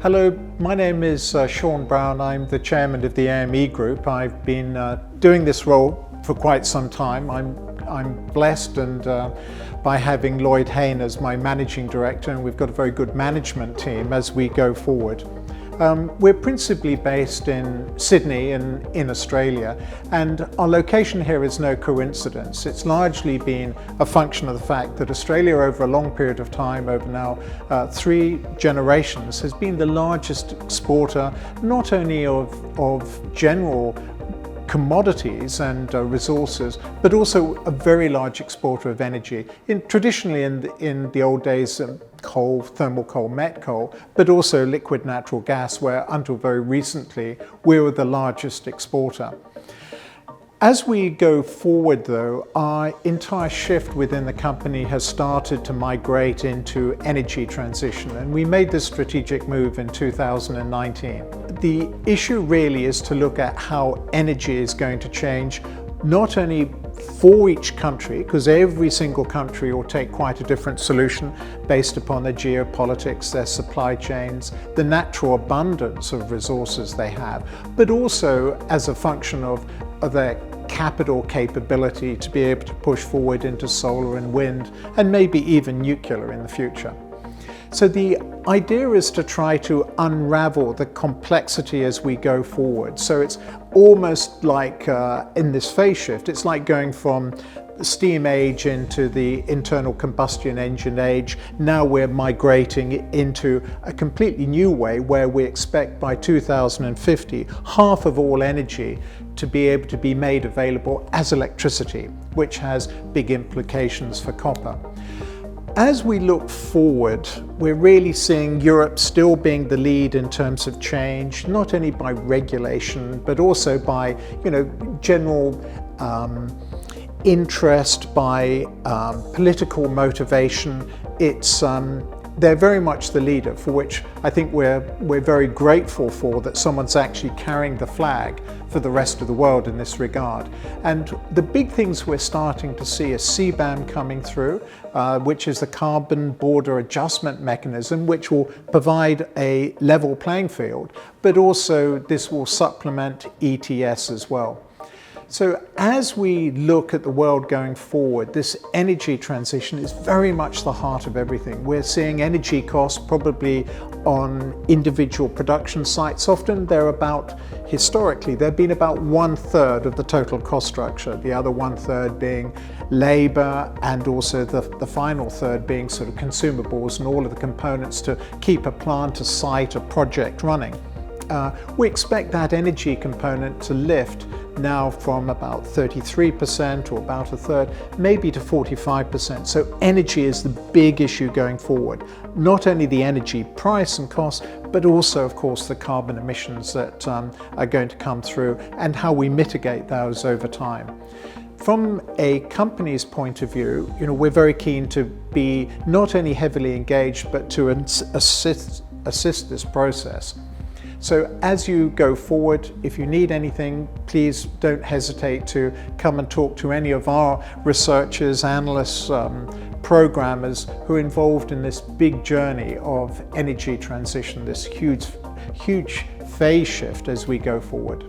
Hello, my name is Sean Brown. I'm the chairman of the AME Group. I've been doing this role for quite some time. I'm blessed and by having Lloyd Hayne as my managing director, and we've got a very good management team as we go forward. We're principally based in Sydney in Australia, and our location here is no coincidence. It's largely been a function of the fact that Australia, over a long period of time, over now 3 generations, has been the largest exporter not only of general commodities and resources, but also a very large exporter of energy. Traditionally in the old days, coal, thermal coal, met coal, but also liquid natural gas, where until very recently we were the largest exporter. As we go forward though, our entire shift within the company has started to migrate into energy transition, and we made this strategic move in 2019. The issue really is to look at how energy is going to change, not only for each country, because every single country will take quite a different solution based upon their geopolitics, their supply chains, the natural abundance of resources they have, but also as a function of their capital capability to be able to push forward into solar and wind, and maybe even nuclear in the future. So the idea is to try to unravel the complexity as we go forward. So it's almost like in this phase shift, it's like going from the steam age into the internal combustion engine age. Now we're migrating into a completely new way where we expect by 2050 half of all energy to be able to be made available as electricity, which has big implications for copper. As we look forward, we're really seeing Europe still being the lead in terms of change, not only by regulation, but also by, general interest, by political motivation. They're very much the leader, for which I think we're very grateful for, that someone's actually carrying the flag for the rest of the world in this regard. And the big things we're starting to see is CBAM coming through, which is the Carbon Border Adjustment Mechanism, which will provide a level playing field, but also this will supplement ETS as well. So as we look at the world going forward, this energy transition is very much the heart of everything. We're seeing energy costs probably on individual production sites. Often historically, they've been about 1/3 of the total cost structure, the other 1/3 being labor, and also the final third being sort of consumables and all of the components to keep a plant, a site, a project running. We expect that energy component to lift now from about 33% or about 1/3, maybe to 45%. So energy is the big issue going forward. Not only the energy price and cost, but also, of course, the carbon emissions that are going to come through and how we mitigate those over time. From a company's point of view, we're very keen to be not only heavily engaged, but to assist this process. So as you go forward, if you need anything, please don't hesitate to come and talk to any of our researchers, analysts, programmers who are involved in this big journey of energy transition, this huge phase shift as we go forward.